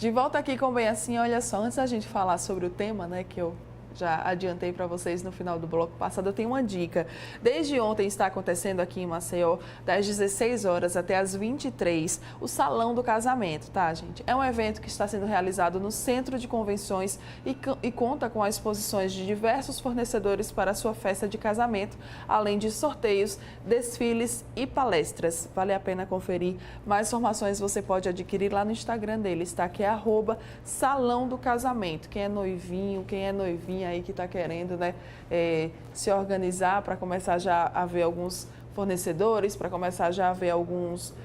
De volta aqui com Bem Assim, olha só, antes da gente falar sobre o tema, né, que eu já adiantei para vocês no final do bloco passado, eu tenho uma dica. Desde ontem está acontecendo aqui em Maceió, das 16 horas até as 23, o Salão do Casamento, tá, gente? É um evento que está sendo realizado no Centro de Convenções e conta com as exposições de diversos fornecedores para a sua festa de casamento, além de sorteios, desfiles e palestras. Vale a pena conferir. Mais informações você pode adquirir lá no Instagram deles, tá? Que é @Salão do Casamento. Quem é noivinho, quem é noivinha aí que está querendo, né, se organizar para começar já a ver alguns fornecedores, para começar já a ver alguns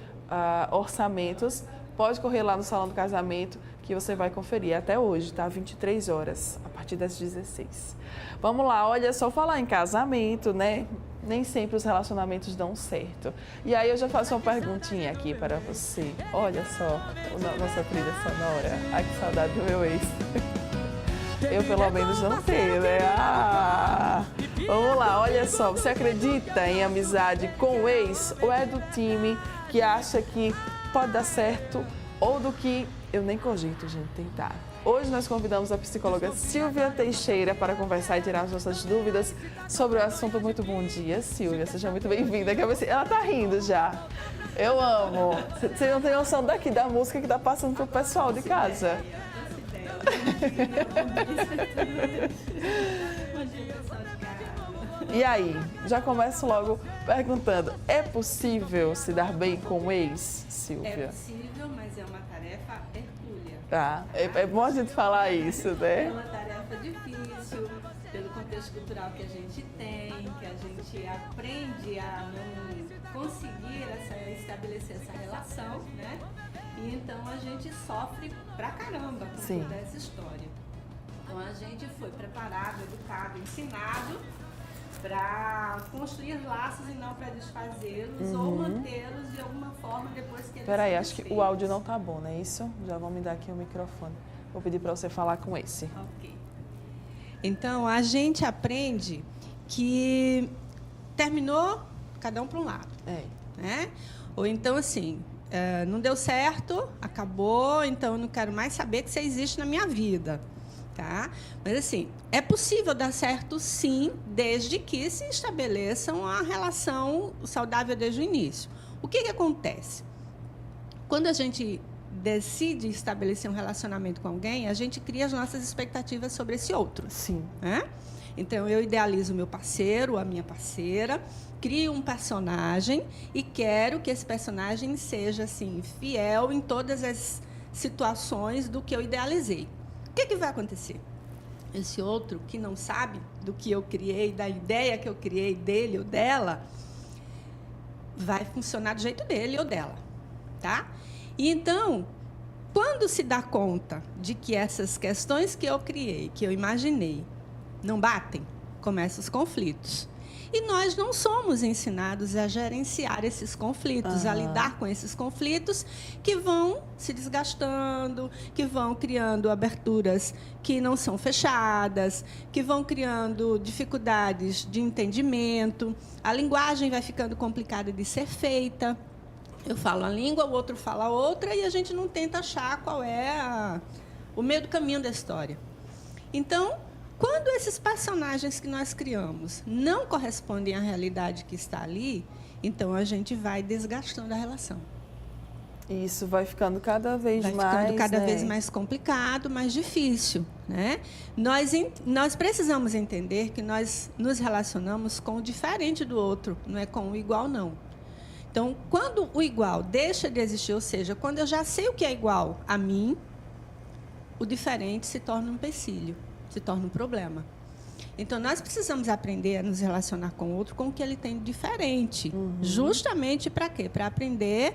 orçamentos, pode correr lá no Salão do Casamento que você vai conferir. Até hoje, tá? 23 horas, a partir das 16. Vamos lá, olha só, falar em casamento, né? Nem sempre os relacionamentos dão certo. E aí eu já faço uma perguntinha aqui para você. Olha só, nossa trilha sonora. Ai, que saudade do meu ex. Eu, pelo menos, não tenho, né? Vamos lá, olha só. Você acredita em amizade com o ex ou é do time que acha que pode dar certo ou do que eu nem cogito, gente, tentar? Hoje nós convidamos a psicóloga Silvia Teixeira para conversar e tirar as nossas dúvidas sobre o assunto. Muito bom dia, Silvia. Seja muito bem-vinda. Ela tá rindo já. Eu amo. Você não tem noção daqui da música que tá passando pro pessoal de casa. E aí, já começo logo perguntando, é possível se dar bem com o ex, Silvia? É possível, mas é uma tarefa hercúlea. Tá, é bom a gente falar isso, né? É uma tarefa difícil, pelo contexto cultural que a gente tem, que a gente aprende a não conseguir estabelecer essa relação, né? E então a gente sofre pra caramba com Sim. toda essa história. Então a gente foi preparado, educado, ensinado para construir laços e não para desfazê-los ou mantê-los de alguma forma depois que eles Peraí, são acho que o desfeitos. áudio não tá bom, não é isso? Já vão me dar aqui o microfone. Vou pedir para você falar com esse. Ok. Então a gente aprende que terminou cada um para um lado, né? Ou então assim, não deu certo, acabou, então eu não quero mais saber que você existe na minha vida, tá? Mas assim, é possível dar certo sim, desde que se estabeleça uma relação saudável desde o início. O que acontece? Quando a gente decide estabelecer um relacionamento com alguém, a gente cria as nossas expectativas sobre esse outro. Sim. Né? Então, eu idealizo o meu parceiro, a minha parceira, crio um personagem e quero que esse personagem seja assim, fiel em todas as situações do que eu idealizei. O que vai acontecer? Esse outro que não sabe do que eu criei, da ideia que eu criei dele ou dela, vai funcionar do jeito dele ou dela, tá? E então, quando se dá conta de que essas questões que eu criei, que eu imaginei, não batem, começam os conflitos. E nós não somos ensinados a gerenciar esses conflitos, a lidar com esses conflitos que vão se desgastando, que vão criando aberturas que não são fechadas, que vão criando dificuldades de entendimento. A linguagem vai ficando complicada de ser feita. Eu falo a língua, o outro fala a outra e a gente não tenta achar qual é o meio do caminho da história. Então, quando esses personagens que nós criamos não correspondem à realidade que está ali, então a gente vai desgastando a relação. Isso vai ficando cada vez mais... Vai ficando cada né? vez mais complicado, mais difícil, né? Nós precisamos entender que nós nos relacionamos com o diferente do outro, não é com o igual, não. Então, quando o igual deixa de existir, ou seja, quando eu já sei o que é igual a mim, o diferente se torna um empecilho, se torna um problema. Então, nós precisamos aprender a nos relacionar com o outro com o que ele tem de diferente. Justamente para quê? Para aprender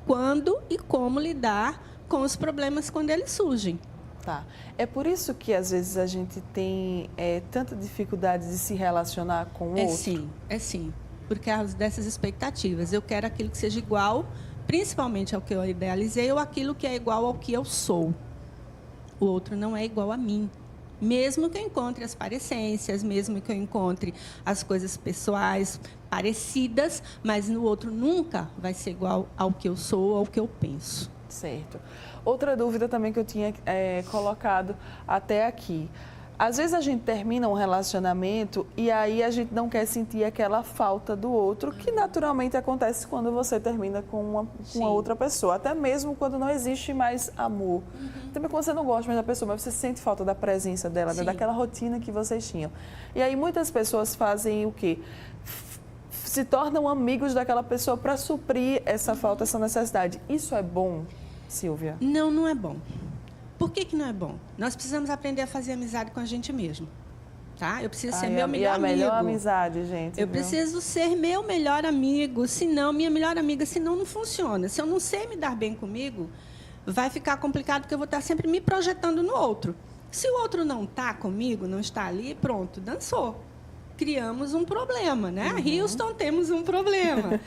quando e como lidar com os problemas quando eles surgem. Tá. É por isso que, às vezes, a gente tem tanta dificuldade de se relacionar com o outro? É sim. Por causa dessas expectativas. Eu quero aquilo que seja igual, principalmente ao que eu idealizei, ou aquilo que é igual ao que eu sou. O outro não é igual a mim. Mesmo que eu encontre as parecências, mesmo que eu encontre as coisas pessoais parecidas, mas no outro nunca vai ser igual ao que eu sou, ao que eu penso. Certo. Outra dúvida também que eu tinha colocado até aqui. Às vezes a gente termina um relacionamento e aí a gente não quer sentir aquela falta do outro, que naturalmente acontece quando você termina com uma outra pessoa, até mesmo quando não existe mais amor. Também quando você não gosta mais da pessoa, mas você sente falta da presença dela, né, daquela rotina que vocês tinham. E aí muitas pessoas fazem o quê? Se tornam amigos daquela pessoa para suprir essa falta, essa necessidade. Isso é bom, Silvia? Não, não é bom. Por que não é bom? Nós precisamos aprender a fazer amizade com a gente mesmo. Tá? Eu preciso ser meu melhor amigo. E a melhor amizade, gente. Eu preciso ser meu melhor amigo. Senão, minha melhor amiga, senão não funciona. Se eu não sei me dar bem comigo, vai ficar complicado, porque eu vou estar sempre me projetando no outro. Se o outro não está comigo, não está ali, pronto, dançou. Criamos um problema, né? Houston, temos um problema.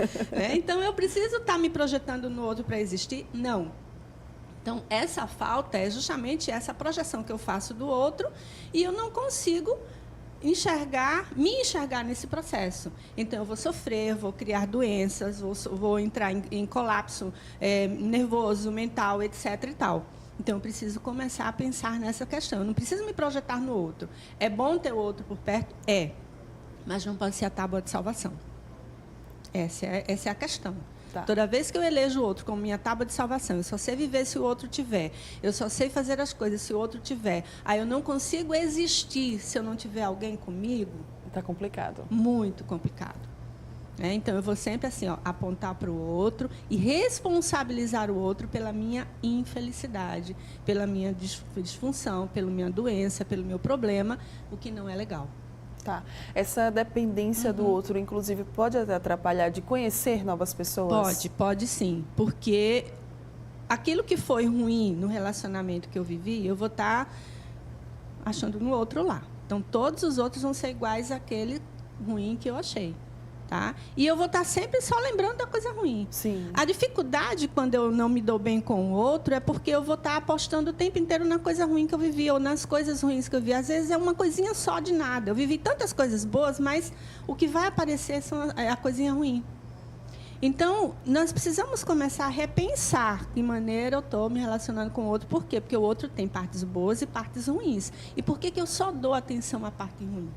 Então, eu preciso estar me projetando no outro para existir? Não. Então, essa falta é justamente essa projeção que eu faço do outro e eu não consigo me enxergar nesse processo. Então, eu vou sofrer, vou criar doenças, vou entrar em colapso nervoso, mental, etc. e tal. Então, eu preciso começar a pensar nessa questão. Eu não preciso me projetar no outro. É bom ter o outro por perto? É. Mas não pode ser a tábua de salvação. Essa é a questão. Tá. Toda vez que eu elejo o outro como minha tábua de salvação, eu só sei viver se o outro tiver, eu só sei fazer as coisas se o outro tiver, aí eu não consigo existir se eu não tiver alguém comigo. Está complicado. Muito complicado. Então, eu vou sempre assim, apontar para o outro e responsabilizar o outro pela minha infelicidade, pela minha disfunção, pela minha doença, pelo meu problema, o que não é legal. Tá. Essa dependência do outro, inclusive, pode até atrapalhar de conhecer novas pessoas? Pode sim. Porque aquilo que foi ruim no relacionamento que eu vivi, eu vou estar achando no outro lá. Então, todos os outros vão ser iguais àquele ruim que eu achei. Tá? E eu vou estar sempre só lembrando da coisa ruim. Sim. A dificuldade, quando eu não me dou bem com o outro, é porque eu vou estar apostando o tempo inteiro na coisa ruim que eu vivi, ou nas coisas ruins que eu vi. Às vezes é uma coisinha só de nada. Eu vivi tantas coisas boas, mas o que vai aparecer é a coisinha ruim. Então, nós precisamos começar a repensar que maneira eu estou me relacionando com o outro. Por quê? Porque o outro tem partes boas e partes ruins. E por que eu só dou atenção à parte ruim?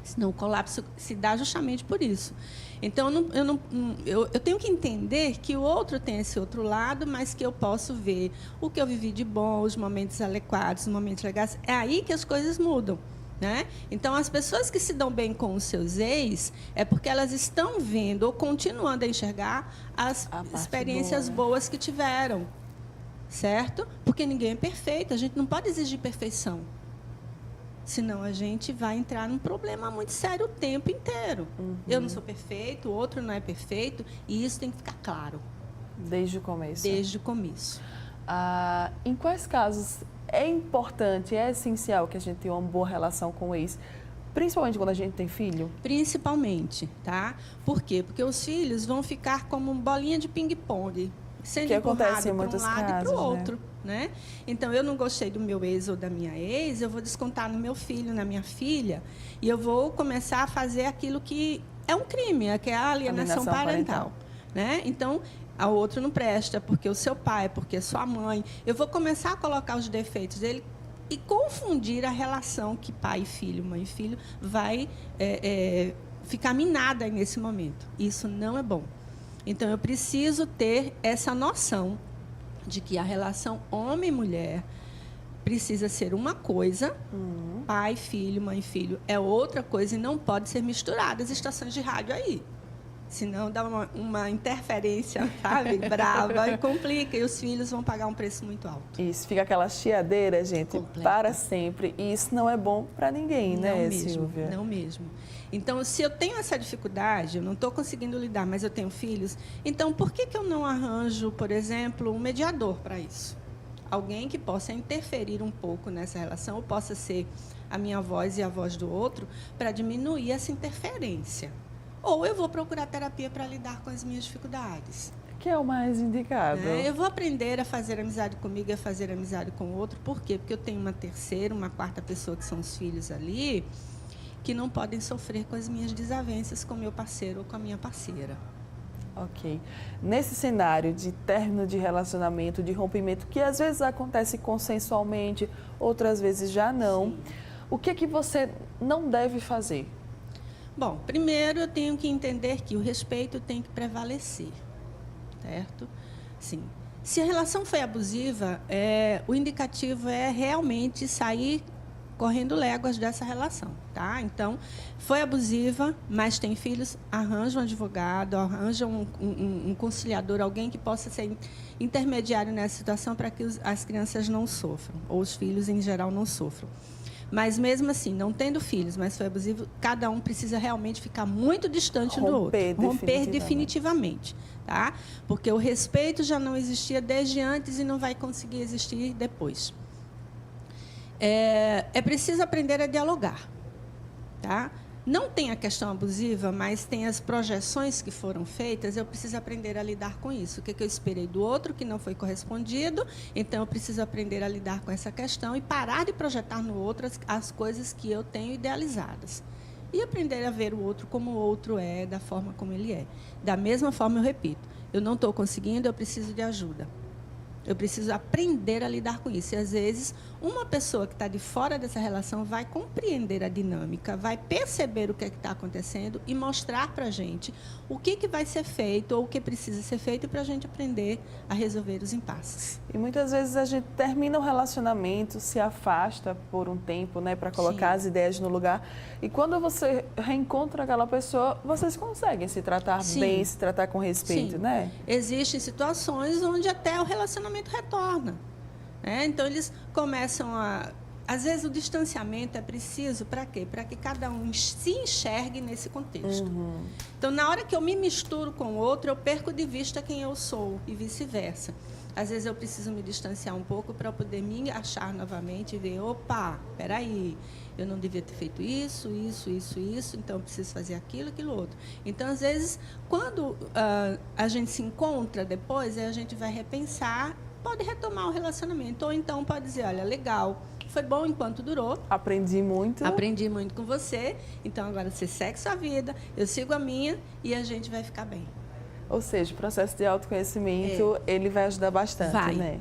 Senão o colapso se dá justamente por isso. Então, eu tenho que entender que o outro tem esse outro lado, mas que eu posso ver o que eu vivi de bom, os momentos adequados, os momentos legais. É aí que as coisas mudam. Né? Então, as pessoas que se dão bem com os seus ex é porque elas estão vendo ou continuando a enxergar as experiências boas que tiveram. Certo? Porque ninguém é perfeito. A gente não pode exigir perfeição. Senão a gente vai entrar num problema muito sério o tempo inteiro. Eu não sou perfeito, o outro não é perfeito, e isso tem que ficar claro. Desde o começo. Desde o começo. Em quais casos é importante, é essencial que a gente tenha uma boa relação com o ex? Principalmente quando a gente tem filho? Principalmente, tá? Por quê? Porque os filhos vão ficar como bolinha de ping-pong, sendo empurrado para um lado e para o outro. Né? Então, eu não gostei do meu ex ou da minha ex, eu vou descontar no meu filho, na minha filha, e eu vou começar a fazer aquilo que é um crime, que é a alienação parental. Né? Então, o outro não presta, porque o seu pai, porque a sua mãe. Eu vou começar a colocar os defeitos dele e confundir a relação que pai e filho, mãe e filho, vai ficar minada nesse momento. Isso não é bom. Então, eu preciso ter essa noção de que a relação homem e mulher precisa ser uma coisa, pai, filho, mãe, filho é outra coisa e não pode ser misturada as estações de rádio aí. Senão dá uma interferência, sabe, brava e complica, e os filhos vão pagar um preço muito alto. Isso, fica aquela chiadeira, gente, completa. Para sempre. E isso não é bom para ninguém, né, Silvia? Não mesmo. Então, se eu tenho essa dificuldade, eu não estou conseguindo lidar, mas eu tenho filhos, então por que eu não arranjo, por exemplo, um mediador para isso? Alguém que possa interferir um pouco nessa relação, ou possa ser a minha voz e a voz do outro, para diminuir essa interferência. Ou eu vou procurar terapia para lidar com as minhas dificuldades. Que é o mais indicado. Eu vou aprender a fazer amizade comigo e a fazer amizade com o outro. Por quê? Porque eu tenho uma terceira, uma quarta pessoa, que são os filhos ali, que não podem sofrer com as minhas desavenças com o meu parceiro ou com a minha parceira. Ok. Nesse cenário de término de relacionamento, de rompimento, que às vezes acontece consensualmente, outras vezes já não, Sim. o que é que você não deve fazer? Bom, primeiro eu tenho que entender que o respeito tem que prevalecer, certo? Sim. Se a relação foi abusiva, o indicativo é realmente sair correndo léguas dessa relação, tá? Então, foi abusiva, mas tem filhos, arranja um advogado, arranja um conciliador, alguém que possa ser intermediário nessa situação para que as crianças não sofram, ou os filhos em geral não sofram. Mas mesmo assim, não tendo filhos, mas foi abusivo, cada um precisa realmente ficar muito distante do outro. Romper definitivamente, tá? Porque o respeito já não existia desde antes e não vai conseguir existir depois. É preciso aprender a dialogar, tá? Não tem a questão abusiva, mas tem as projeções que foram feitas, eu preciso aprender a lidar com isso. O que eu esperei do outro que não foi correspondido, então eu preciso aprender a lidar com essa questão e parar de projetar no outro as coisas que eu tenho idealizadas. E aprender a ver o outro como o outro é, da forma como ele é. Da mesma forma, eu repito, eu não estou conseguindo, eu preciso de ajuda. Eu preciso aprender a lidar com isso. E, às vezes, uma pessoa que está de fora dessa relação vai compreender a dinâmica, vai perceber o que está acontecendo e mostrar para a gente o que vai ser feito ou o que precisa ser feito para a gente aprender a resolver os impasses. E muitas vezes a gente termina o relacionamento, se afasta por um tempo, né, para colocar Sim. as ideias no lugar. E quando você reencontra aquela pessoa, vocês conseguem se tratar Sim. bem, se tratar com respeito, Sim. né? Existem situações onde até o relacionamento retorna, né? Então, eles começam a... Às vezes, o distanciamento é preciso para quê? Para que cada um se enxergue nesse contexto. Uhum. Então, na hora que eu me misturo com o outro, eu perco de vista quem eu sou e vice-versa. Às vezes, eu preciso me distanciar um pouco para poder me achar novamente e ver, opa, peraí, eu não devia ter feito isso, então eu preciso fazer aquilo, aquilo outro. Então, às vezes, quando a gente se encontra depois, a gente vai repensar, pode retomar o relacionamento, ou então pode dizer, olha, legal, foi bom enquanto durou. Aprendi muito. Aprendi muito com você, então agora você segue sua vida, eu sigo a minha e a gente vai ficar bem. Ou seja, o processo de autoconhecimento, ele vai ajudar bastante, vai, né?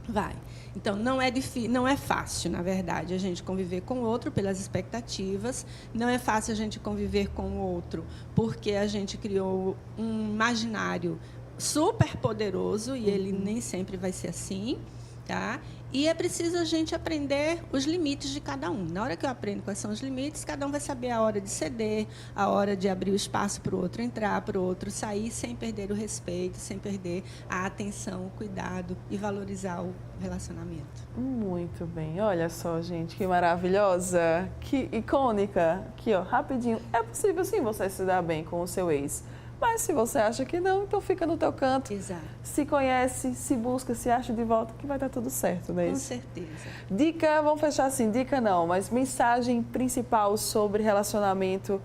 Vai. Então, não é fácil, na verdade, a gente conviver com o outro pelas expectativas, não é fácil a gente conviver com o outro porque a gente criou um imaginário super poderoso e ele nem sempre vai ser assim, tá? E é preciso a gente aprender os limites de cada um. Na hora que eu aprendo quais são os limites, cada um vai saber a hora de ceder, a hora de abrir o espaço para o outro entrar, para o outro sair, sem perder o respeito, sem perder a atenção, o cuidado e valorizar o relacionamento. Muito bem. Olha só, gente, que maravilhosa, que icônica. Aqui, ó, rapidinho. É possível, sim, você se dar bem com o seu ex. Mas se você acha que não, então fica no teu canto. Exato. Se conhece, se busca, se acha de volta, que vai dar tudo certo, né? Com certeza. Dica, vamos fechar assim, dica não, mas mensagem principal sobre relacionamento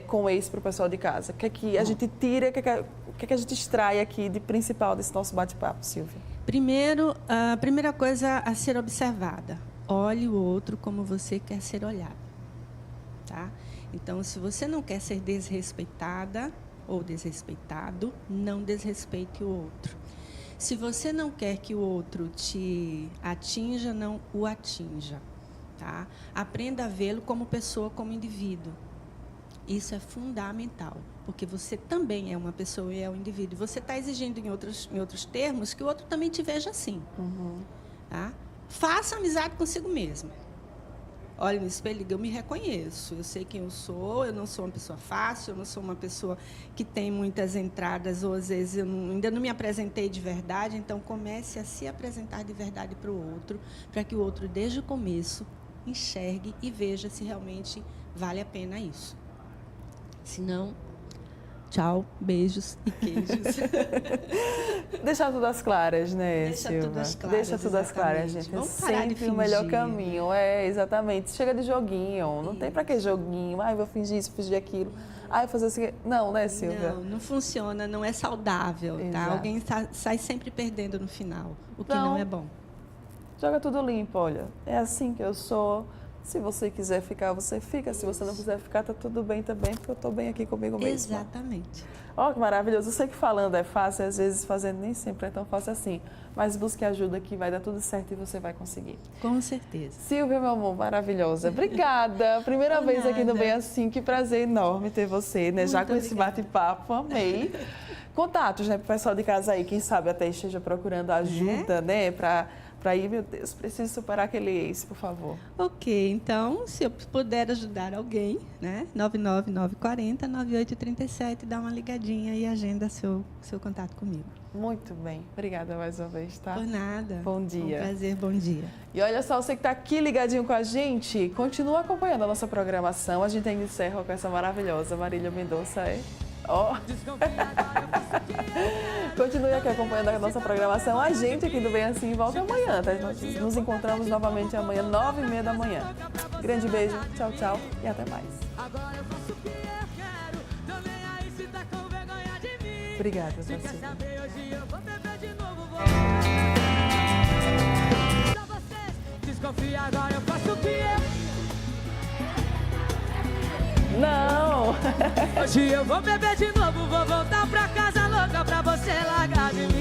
com o ex para o pessoal de casa. O que é que a gente tira, o que é que a gente extrai aqui de principal desse nosso bate-papo, Silvia? Primeiro, a primeira coisa a ser observada. Olhe o outro como você quer ser olhado. Tá? Então, se você não quer ser desrespeitada ou desrespeitado, não desrespeite o outro. Se você não quer que o outro te atinja, não o atinja. Tá? Aprenda a vê-lo como pessoa, como indivíduo. Isso é fundamental, porque você também é uma pessoa e é um indivíduo. Você está exigindo, em outros termos, que o outro também te veja assim. Uhum. Tá? Faça amizade consigo mesmo. Olha no espelho e diga, eu me reconheço, eu sei quem eu sou, eu não sou uma pessoa fácil, eu não sou uma pessoa que tem muitas entradas, ou às vezes eu ainda não me apresentei de verdade, então comece a se apresentar de verdade para o outro, para que o outro, desde o começo, enxergue e veja se realmente vale a pena isso. Se não, tchau, beijos e queijos. Deixar tudo às claras, né, Deixa Silvia? tudo às claras, Deixa tudo às claras, exatamente. gente. Vamos É parar de sempre o melhor fingir. caminho. Exatamente. Chega de joguinho. Não tem pra que joguinho. Ai, vou fingir isso, fingir aquilo. Ai, fazer assim. Não, né, Silvia? Não funciona, não é saudável, tá? Exato. Alguém sai sempre perdendo no final, o que Então, não é bom. Joga tudo limpo, olha. É assim que eu sou. Se você quiser ficar, você fica. Se você não quiser ficar, tá tudo bem também, porque eu tô bem aqui comigo mesma. Exatamente. Ó, que maravilhoso. Eu sei que falando é fácil, às vezes fazendo nem sempre é tão fácil assim. Mas busque ajuda que vai dar tudo certo e você vai conseguir. Com certeza. Silvia, meu amor, maravilhosa. Obrigada. Primeira Por vez aqui no nada. Bem Assim. Que prazer enorme ter você, né? Já Muito com esse obrigada. bate-papo, amei. Contatos, né, pro pessoal de casa aí, quem sabe até esteja procurando ajuda, né, para ir, meu Deus, preciso superar aquele ex, por favor. Ok, então, se eu puder ajudar alguém, né? 99940-9837, dá uma ligadinha e agenda seu contato comigo. Muito bem. Obrigada mais uma vez, tá? Por nada. Bom dia. Um prazer, bom dia. E olha só, você que está aqui ligadinho com a gente, continua acompanhando a nossa programação. A gente ainda encerra com essa maravilhosa Marília Mendonça, Ó. Continue aqui acompanhando a nossa programação. A gente aqui do Bem Assim volta amanhã, tá? Nós nos encontramos novamente amanhã, 9h30 da manhã. Grande beijo, tchau, tchau e até mais. Obrigada, Cecília. Desconfia, agora eu faço o que eu... Não! Hoje eu vou beber de novo, vou voltar pra casa louca pra você largar de mim.